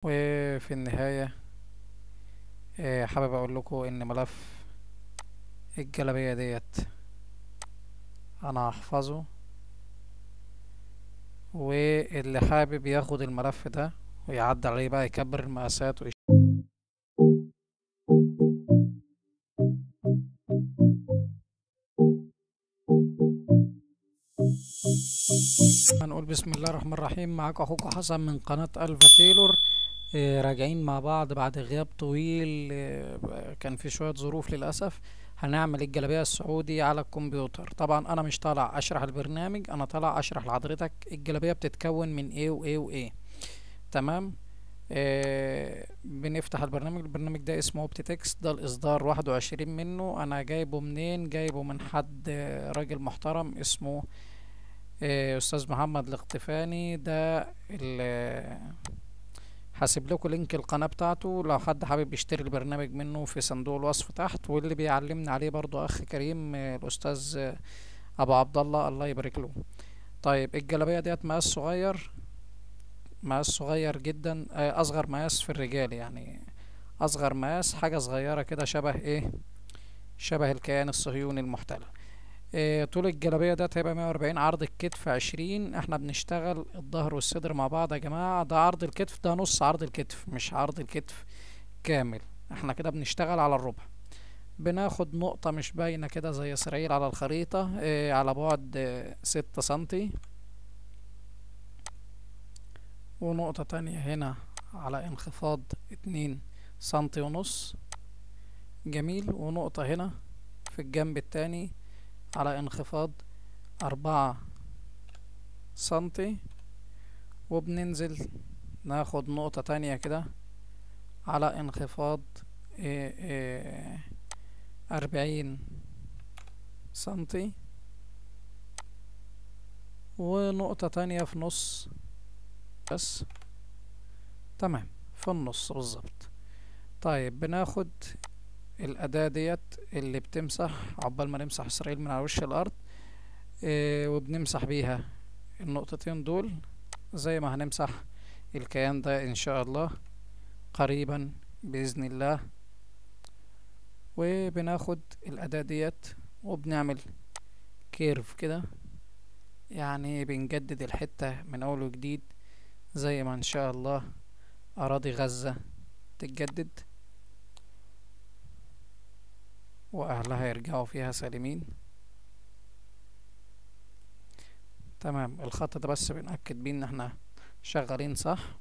وفي النهاية حابب اقول لكم ان ملف الجلابية ديت انا هحفظه، واللي حابب ياخد الملف ده ويعدل عليه بقى يكبر المقاسات هنقول بسم الله الرحمن الرحيم. معاكم اخوكم حسن من قناة الفا تايلور. راجعين مع بعض بعد غياب طويل. كان في شوية ظروف للأسف. هنعمل الجلابية السعودي على الكمبيوتر. طبعا أنا مش طالع أشرح البرنامج، أنا طالع أشرح لحضرتك الجلابية بتتكون من إيه وإيه وإيه. تمام. بنفتح البرنامج ده اسمه اوبتي تكست، ده الإصدار 21 منه. أنا جايبه منين؟ جايبه من حد راجل محترم اسمه أستاذ محمد الاقتفاني. ده هسيب لكم لينك القناة بتاعته لو حد حابب يشتري البرنامج منه في صندوق الوصف تحت. واللي بيعلمنا عليه برضو اخ كريم، الاستاذ ابو عبد الله، الله يبارك له. طيب الجلابية ديت مقاس صغير، مقاس صغير جدا، اصغر مقاس في الرجال يعني. اصغر مقاس حاجة صغيرة كده، شبه ايه؟ شبه الكيان الصهيوني المحتل. طول الجلابية ده هيبقى 140، عرض الكتف 20. احنا بنشتغل الظهر والصدر مع بعض يا جماعة. ده عرض الكتف، ده نص عرض الكتف مش عرض الكتف كامل. احنا كده بنشتغل على الربع. بناخد نقطة مش باينة كده زي اسرائيل على الخريطة، على بعد 6 سنتي، ونقطة تانية هنا على انخفاض 2 سنتي ونص. جميل. ونقطة هنا في الجنب التاني على انخفاض 4 سنتي. وبننزل ناخد نقطة تانية كده على انخفاض 40 سنتي، ونقطة تانية في نص بس. تمام، في النص بالظبط. طيب بناخد الأداة ديت اللي بتمسح عقبال ما نمسح إسرائيل من على وش الأرض، وبنمسح بيها النقطتين دول زي ما هنمسح الكيان ده إن شاء الله قريبا بإذن الله. وبناخد الأداة ديت وبنعمل كيرف كده، يعني بنجدد الحتة من أول وجديد زي ما إن شاء الله أراضي غزة تتجدد وأهلها يرجعوا فيها سالمين. تمام. الخط ده بس بنأكد بيه إن احنا شغالين صح.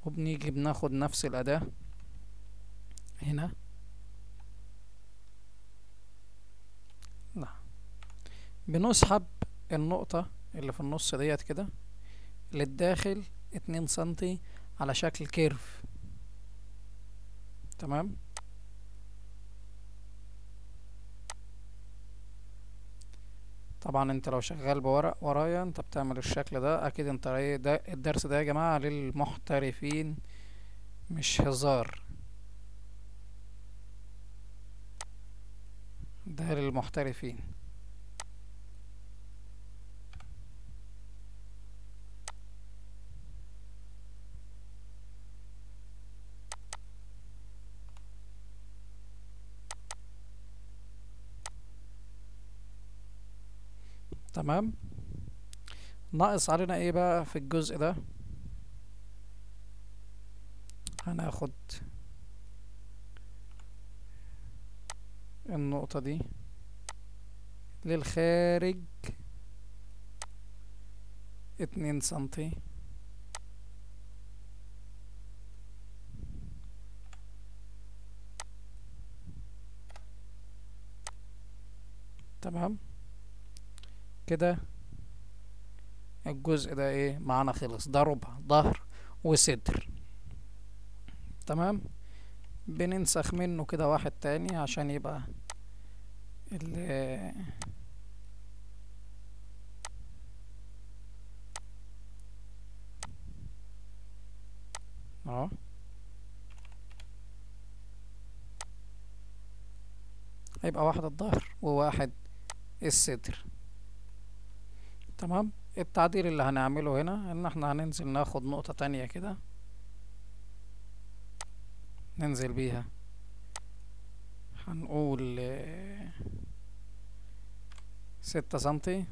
وبنيجي بناخد نفس الأداة هنا. لا، بنسحب النقطة اللي في النص ديت كده للداخل 2 سنتي على شكل كيرف. تمام. طبعا انت لو شغال بورق ورايا انت بتعمل الشكل ده اكيد. انت ايه ده؟ الدرس ده يا جماعة للمحترفين مش هزار، ده للمحترفين. تمام. ناقص علينا ايه بقى في الجزء ده؟ هناخد النقطة دي للخارج 2 سنتي. تمام كده. الجزء ده ايه معانا؟ خلص. ده ربع ظهر وصدر. تمام. بننسخ منه كده واحد تاني عشان يبقى ال اهو. هيبقى واحد الظهر وواحد الصدر. تمام. التعديل اللي هنعمله هنا ان احنا هننزل ناخد نقطة تانية كده ننزل بيها، هنقول 6 سنتي.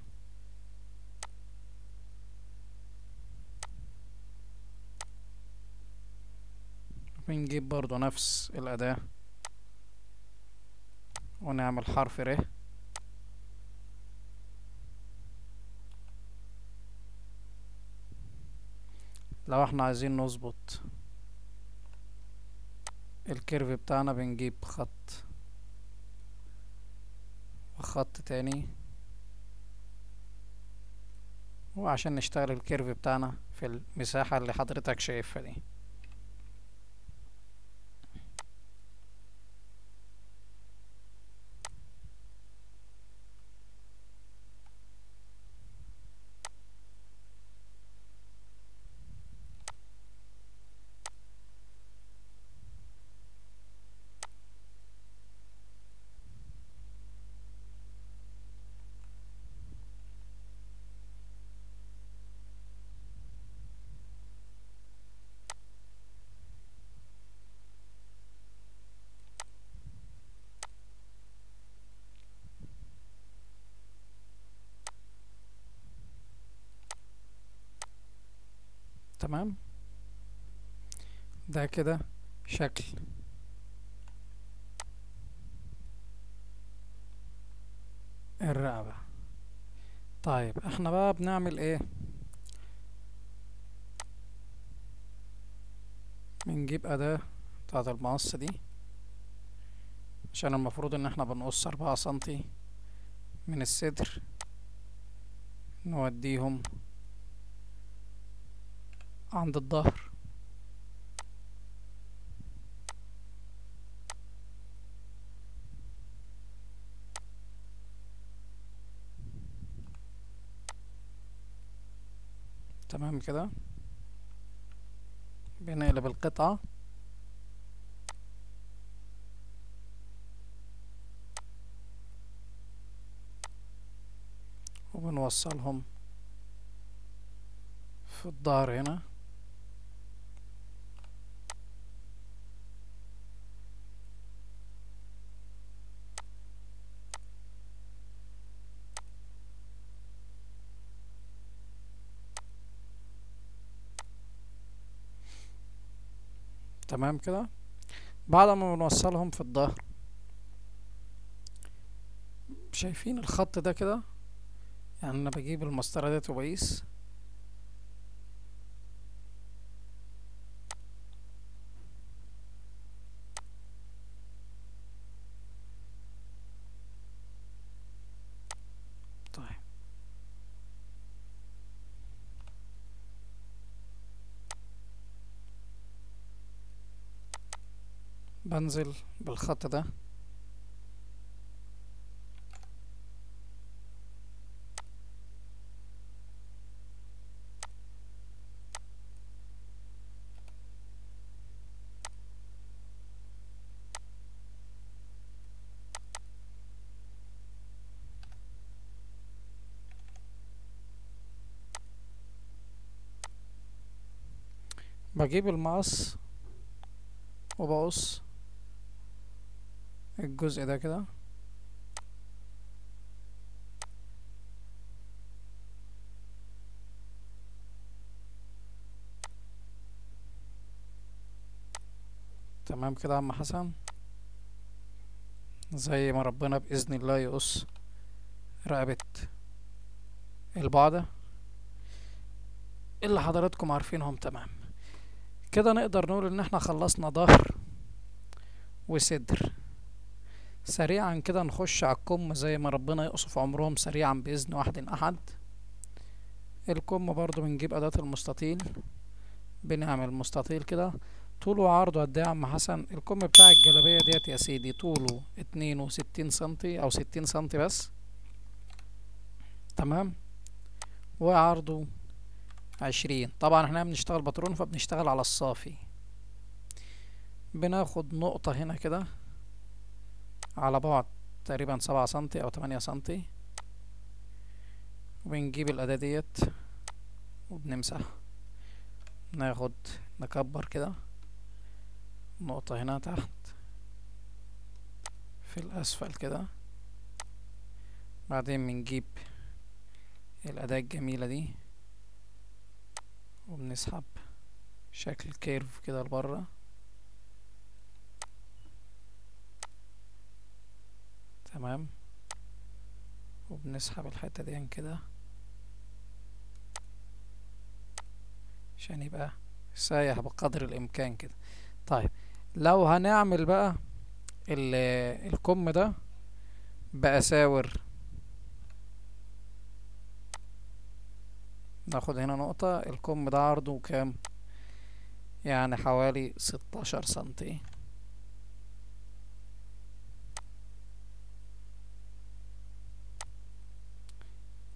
بنجيب برضو نفس الأداة ونعمل حرف ر. لو احنا عايزين نظبط الكيرف بتاعنا بنجيب خط وخط تاني، وعشان نشتغل الكيرف بتاعنا في المساحة اللي حضرتك شايفها دي. تمام، ده كده شكل الرقبة. طيب احنا بقى بنعمل ايه؟ بنجيب أداة بتاعة المقص دي، عشان المفروض ان احنا بنقص 4 سنتي من الصدر، نوديهم عند الظهر. تمام كده، بنقلب القطعة وبنوصلهم في الظهر هنا. تمام كده، بعد ما بنوصلهم في الظهر، شايفين الخط ده كده؟ يعني انا بجيب المسطرة ديت وبقيس. طيب بنزل بالخط ده بجيب المقص وبقص الجزء ده كده. تمام كده يا عم حسن، زي ما ربنا بإذن الله يقص رقبة البعدة اللي حضراتكم عارفينهم. تمام كده، نقدر نقول ان احنا خلصنا ظهر وصدر. سريعا كده نخش على الكم، زي ما ربنا يقصف عمرهم سريعا بإذن واحد أحد. الكم برضو بنجيب أداة المستطيل، بنعمل مستطيل كده. طوله وعرضه قد ايه يا عم حسن؟ الكم بتاع الجلابية ديت يا سيدي طوله 62 سنتي أو 60 سنتي بس. تمام، وعرضه 20. طبعا احنا بنشتغل باترون فبنشتغل على الصافي. بناخد نقطة هنا كده على بعد تقريبا 7 سنتي أو 8 سنتي، وبنجيب الأداة ديت وبنمسح، ناخد نكبر كده نقطة هنا تحت في الأسفل كده. بعدين بنجيب الأداة الجميلة دي وبنسحب شكل كيرف كده لبره. تمام. وبنسحب الحتة دي كده عشان يبقى سايح بقدر الإمكان كده. طيب لو هنعمل بقى الكم ده بأساور، ناخد هنا نقطة. الكم ده عرضه كام؟ يعني حوالي 16 سنتي.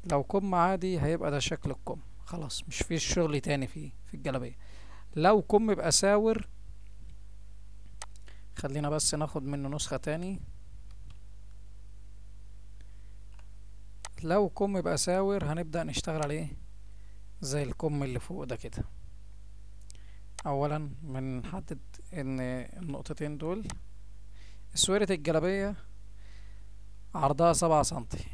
لو كم عادي هيبقى ده شكل الكم، خلاص مش فيه شغل تاني فيه في الجلابية. لو كم بأساور، خلينا بس ناخد منه نسخة تاني. لو كم بأساور هنبدأ نشتغل عليه زي الكم اللي فوق ده كده. اولا بنحدد ان النقطتين دول اسورة الجلابية عرضها 7 سنتي،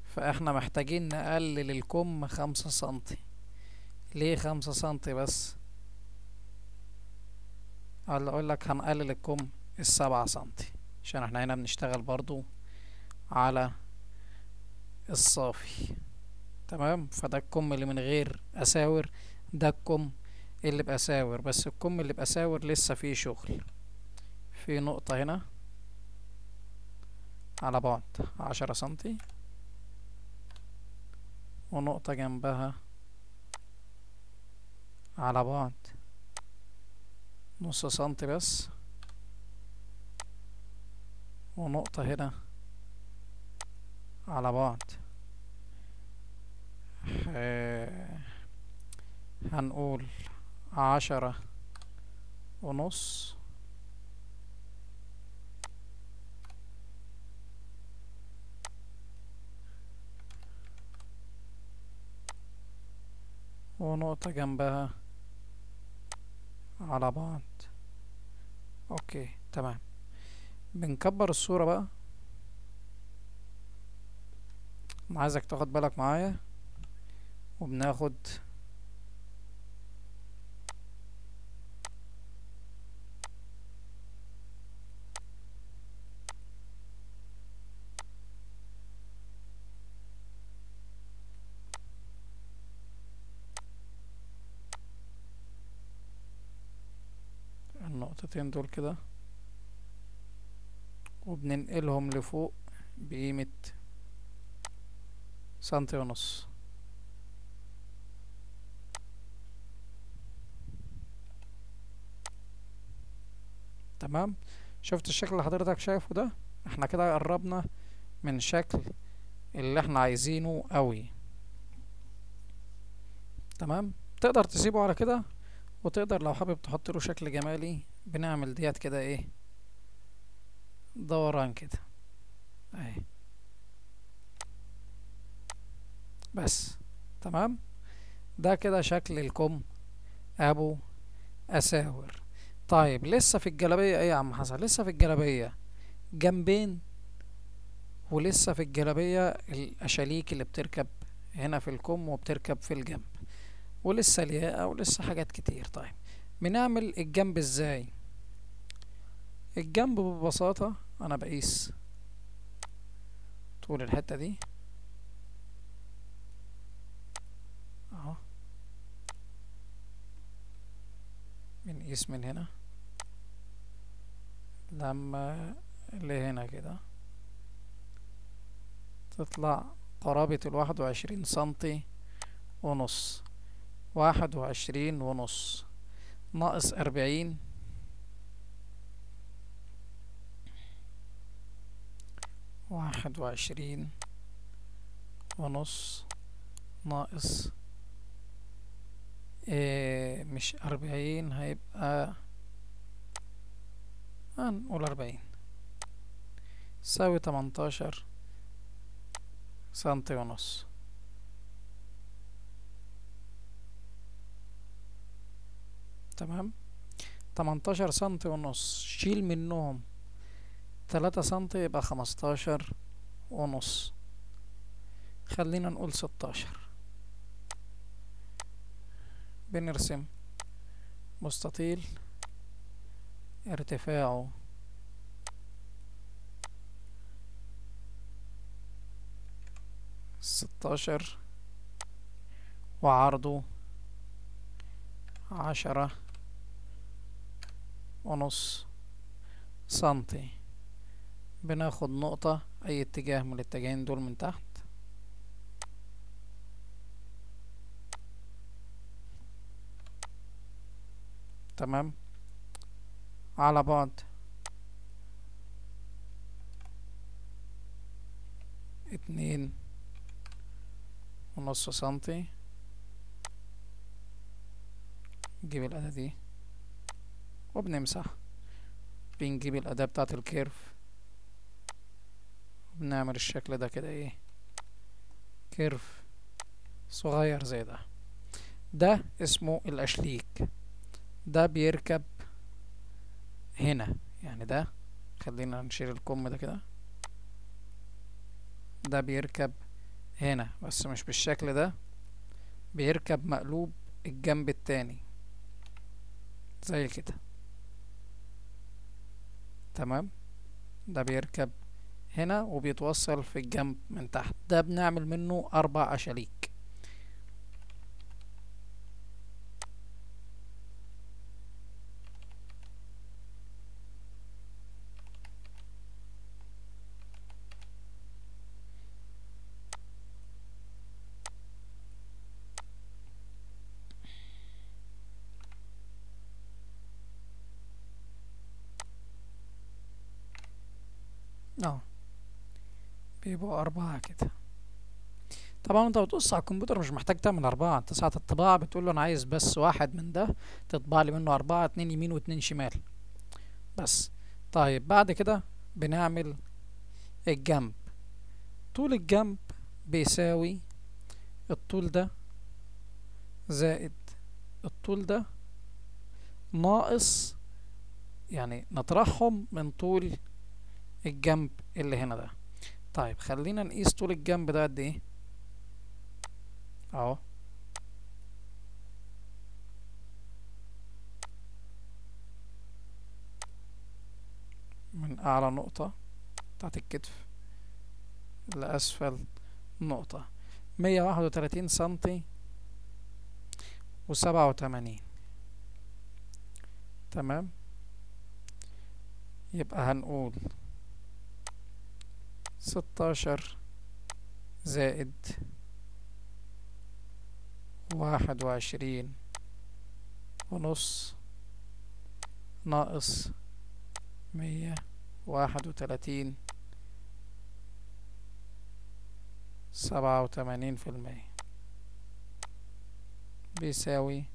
فاحنا محتاجين نقلل الكم 5 سنتي. ليه 5 سنتي بس؟ اقول لك هنقلل الكم 7 سنتي عشان احنا هنا بنشتغل برضو على الصافي. تمام. فده الكم اللي من غير اساور، ده الكم اللي بأساور. بس الكم اللي بأساور لسه فيه شغل. في نقطة هنا على بعد 10 سنتي، ونقطة جنبها على بعد نص سنتي بس، ونقطة هنا على بعد هنقول 10.5. ونقطة جنبها على بعض. اوكي تمام. بنكبر الصورة بقى. انا عايزك تاخد بالك معايا. وبناخد النقطتين دول كده وبننقلهم لفوق بقيمة 1.5 سنتي. تمام. شفت الشكل اللي حضرتك شايفه ده؟ احنا كده قربنا من شكل اللي احنا عايزينه قوي. تمام. تقدر تسيبه على كده، وتقدر لو حابب تحط له شكل جمالي بنعمل ديت كده ايه، دوران كده اهي بس. تمام. ده كده شكل الكم ابو اساور. طيب لسه في الجلابية ايه يا عم حسن؟ لسه في الجلابية جنبين، ولسه في الجلابية الاشاليك اللي بتركب هنا في الكم وبتركب في الجنب، ولسه الياقة، ولسه حاجات كتير. طيب بنعمل الجنب ازاي؟ الجنب ببساطة انا بقيس طول الحتة دي اهو، بنقيس من هنا لما لهنا كده تطلع قرابة 21 سنتي ونص. 21 ونص ناقص 40، 21 ونص ناقص مش 40، هيبقى هنقول 40 يساوي 18 سنتي ونص. تمام. 18 سنتي ونص، شيل منهم 3 سنتي يبقى 15 ونص، خلينا نقول 16. بنرسم مستطيل ارتفاعه 16 وعرضه 10.5 سنتي. بناخد نقطة أي اتجاه من الاتجاهين دول من تحت، تمام، على بعد 2.5 سنتي. نجيب الأداة دي وبنمسح، بنجيب الأداة بتاعة الكيرف وبنعمل الشكل ده كده، ايه، كيرف صغير زي ده. ده اسمه الأشليك، ده بيركب هنا، يعني ده، خلينا نشيل الكم ده كده، ده بيركب هنا بس مش بالشكل ده، بيركب مقلوب الجنب التاني زي كده، تمام. ده بيركب هنا وبيتوصل في الجنب من تحت، ده بنعمل منه 4 أشاليك. اه، بيبقوا 4 كده. طبعا انت بتقص على الكمبيوتر مش محتاج تعمل 4، انت ساعة الطباعة بتقول له انا عايز بس واحد من ده، تطبع لي منه 4، 2 يمين و2 شمال بس. طيب بعد كده بنعمل الجنب. طول الجنب بيساوي الطول ده زائد الطول ده ناقص، يعني نطرحهم من طول الجنب اللي هنا ده. طيب خلينا نقيس طول الجنب ده قد ايه اهو. من اعلى نقطة بتاعت الكتف لأسفل نقطة 131 سنتي و87، تمام. يبقى هنقول 16 زائد 21.5 ناقص 131، 87%، بيساوي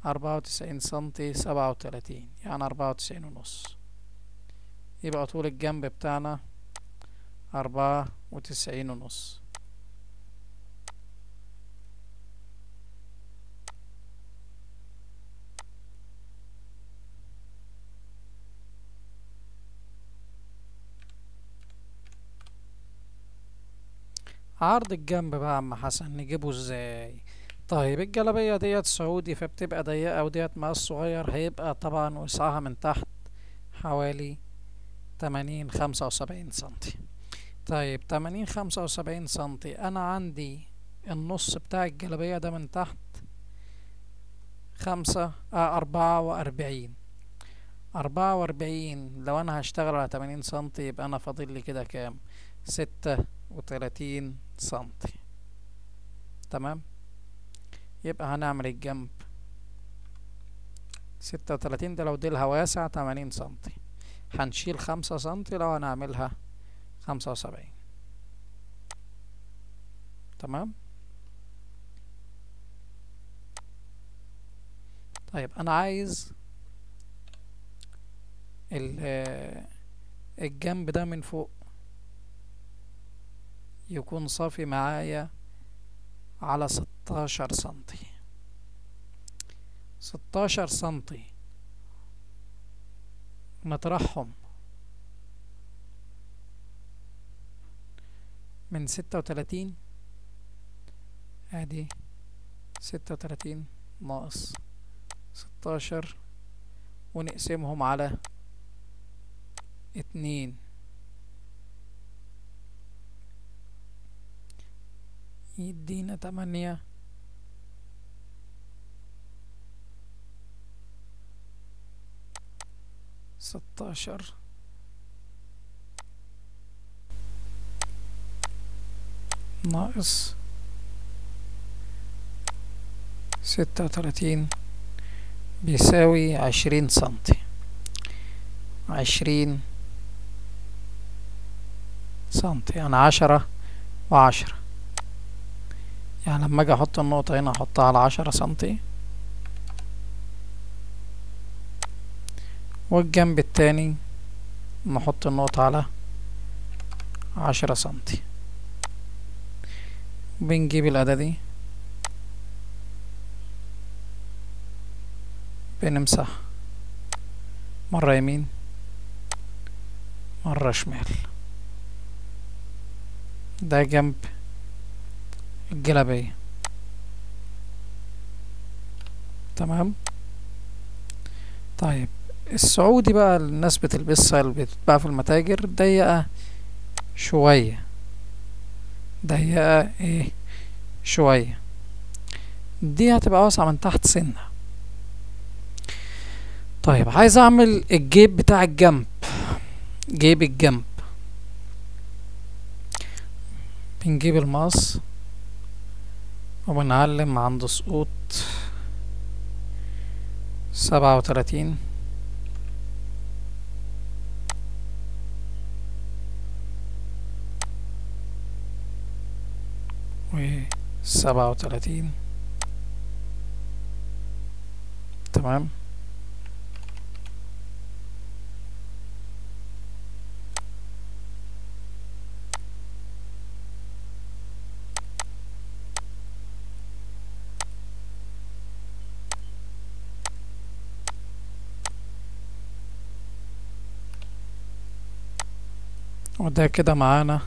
94 سنتي 37، يعني 94.5. يبقى طول الجنب بتاعنا 94.5. عرض الجنب بقى يا عم حسن نجيبه ازاي؟ طيب الجلابية ديت سعودي فبتبقى ضيقة، وديت مقاس صغير، هيبقى طبعا وسعها من تحت حوالي 80 75 سنتي. طيب 80 75 سنتي، أنا عندي النص بتاع الجلابية ده من تحت 44. 44 لو أنا هشتغل على 80 سنتي يبقى أنا فاضل لي كده كام؟ 36 سنتي، تمام. يبقى هنعمل الجنب 36، ده لو ديلها واسع 80 سنتي، هنشيل 5 سنتي لو هنعملها 75، تمام. طيب أنا عايز الجنب ده من فوق يكون صافي معايا على 16 سنتي. 16 سنتي مطرحهم من 36، ادي 36 ناقص 16 ونقسمهم على 2 يدينا 8 16 ناقص 36 بيساوي 20 سنتي. 20 سنتي يعني 10 و10، يعني لما اجي احط النقطة هنا احطها على 10 سنتي، والجنب التاني نحط النقطة على 10 سنتي. بنجيب الأداة دي بنمسح مرة يمين مرة شمال، ده جنب الجلابية. تمام. طيب السعودي بقى الناس بتلبسها اللي بتتباع في المتاجر ضيقة شوية، ضيقة ايه شوية، دي هتبقى واسعة من تحت سنة. طيب عايز اعمل الجيب بتاع الجنب، جيب الجنب، بنجيب المقص وبنعلم عند سقوط 37 و37. تمام. وده كده معانا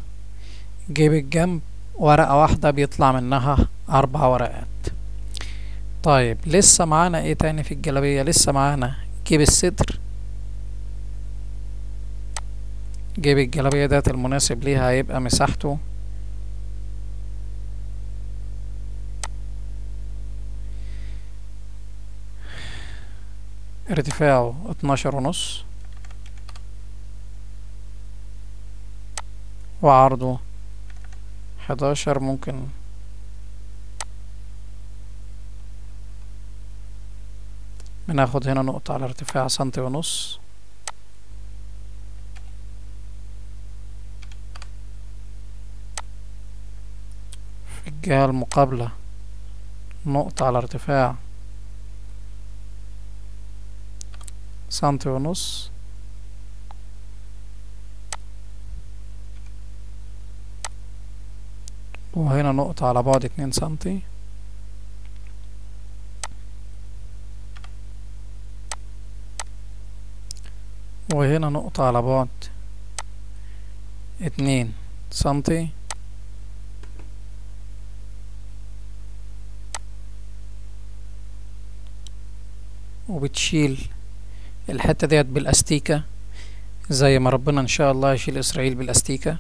جيب الجنب، ورقة واحدة بيطلع منها 4 ورقات. طيب لسه معانا ايه تاني في الجلابية؟ لسه معانا جيب الصدر. جيب الجلابية ده المناسب ليها هيبقى مساحته ارتفاعه 12.5 وعرضه 11. ممكن بناخد هنا نقطة على ارتفاع 1.5 سم، في الجهة المقابلة نقطة على ارتفاع 1.5 سم، وهنا نقطة على بعد 2 سنتي، وهنا نقطة على بعد 2 سنتي، وبتشيل الحتة ديت بالاستيكة زي ما ربنا ان شاء الله يشيل اسرائيل بالاستيكة،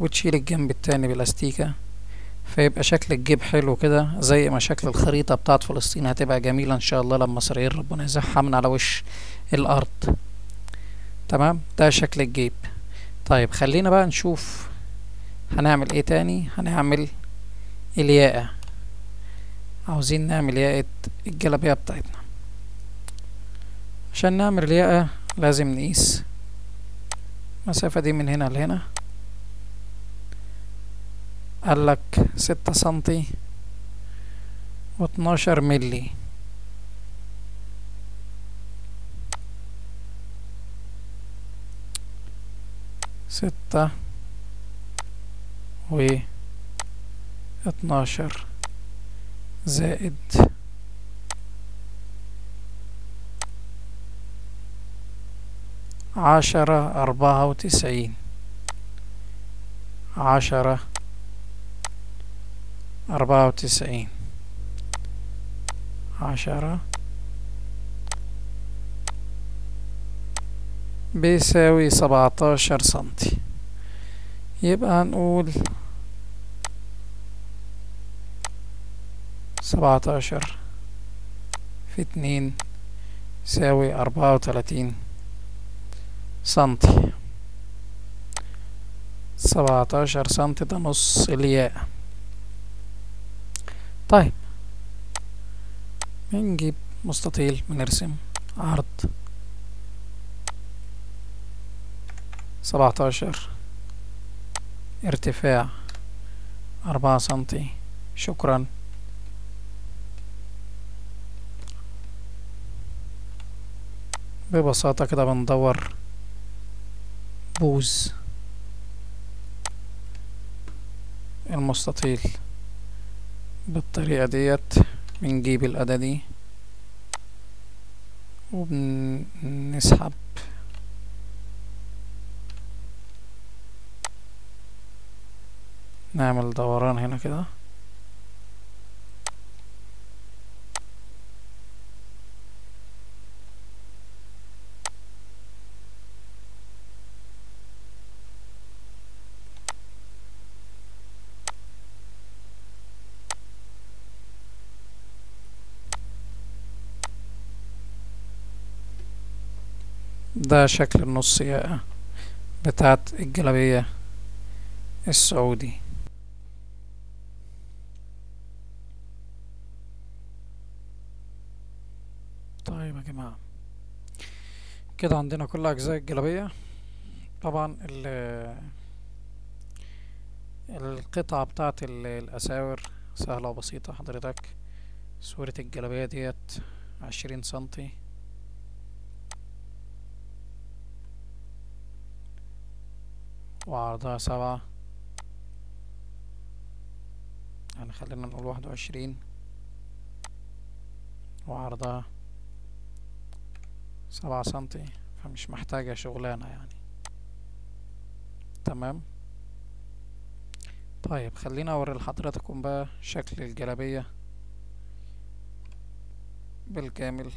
وتشيل الجنب التاني بالاستيكة، فيبقى شكل الجيب حلو كده زي ما شكل الخريطة بتاعت فلسطين هتبقى جميلة ان شاء الله لما اسرائيل ربنا يزحها من على وش الارض. تمام. ده شكل الجيب. طيب خلينا بقى نشوف هنعمل ايه تاني. هنعمل الياقة، عاوزين نعمل ياقة الجلابية بتاعتنا. عشان نعمل الياقة لازم نقيس المسافة دي من هنا لهنا، قالك 6 سنتي و12 ملي. ستة و12 زائد 10 94. 10 94. 10 بيساوي 17 سنتي. يبقى هنقول 17 في 2 يساوي 34 سنتي. 17 سنتي ده نص الياء. طيب بنجيب مستطيل بنرسم عرض 17، ارتفاع 4 سنتي. شكرا. ببساطة كده بندور بوز المستطيل بالطريقة ديت. بنجيب الأداة دي وبنسحب نعمل دوران هنا كده. ده شكل النص ياقة بتاعت الجلابية السعودي. طيب يا جماعة، كده عندنا كل أجزاء الجلابية. طبعا القطعة بتاعت الأساور سهلة وبسيطة حضرتك. صورة الجلابية ديت 20 سنتي، وعرضها 7، يعني خلينا نقول 21، وعرضها 7 سنتي، فمش محتاجة شغلانة يعني. تمام. طيب خلينا أوري لحضراتكم بقى شكل الجلابية بالكامل.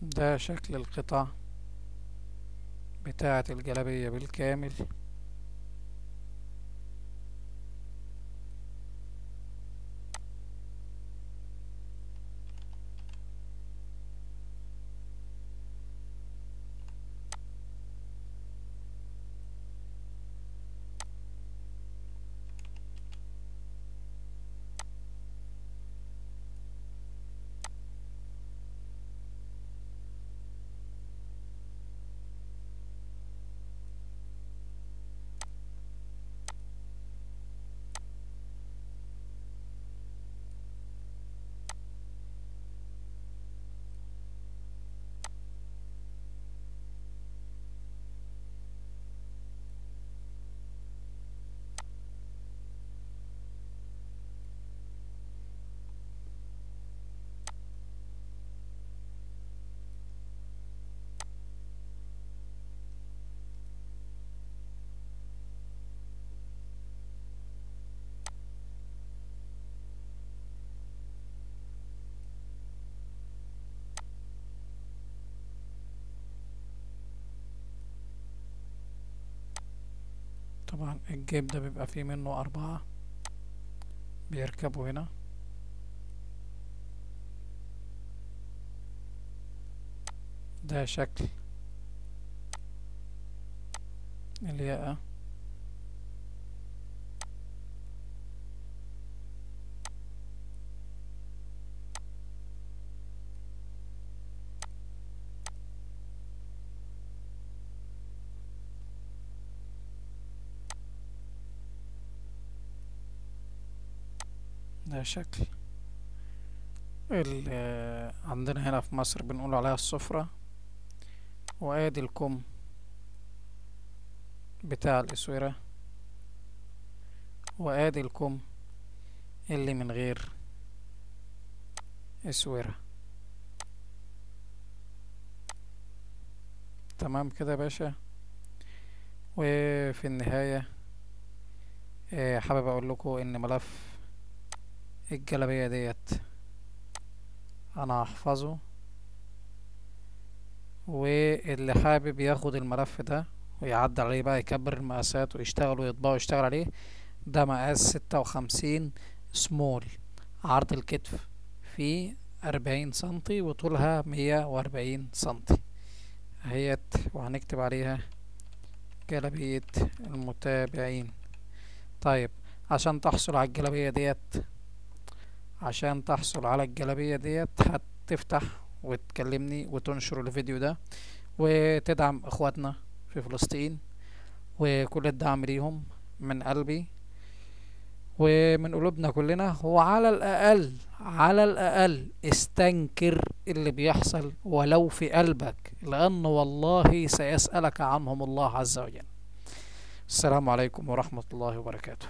ده شكل القطع بتاعة الجلابية بالكامل. طبعا الجيب ده بيبقى فيه منه 4 بيركبوا هنا. ده شكل الياقة. ده شكل عندنا هنا في مصر بنقول عليها السفرة. وادي الكم بتاع الاسورة، وادي الكم اللي من غير اسورة. تمام كده يا باشا. وفي النهاية حابب اقول لكم ان ملف الجلابية ديت انا هحفظه، واللي حابب ياخد الملف ده ويعدل عليه بقى، يكبر المقاسات ويشتغل ويطبعه ويشتغل عليه. ده مقاس 56 سمول، عرض الكتف فيه 40 سنتي وطولها 140 سنتي اهيت. وهنكتب عليها جلابية المتابعين. طيب عشان تحصل على الجلابية ديت، هتفتح وتكلمني وتنشر الفيديو ده وتدعم اخواتنا في فلسطين، وكل الدعم ليهم من قلبي ومن قلوبنا كلنا. وعلى الأقل استنكر اللي بيحصل ولو في قلبك، لأن والله سيسألك عنهم الله عز وجل. السلام عليكم ورحمة الله وبركاته.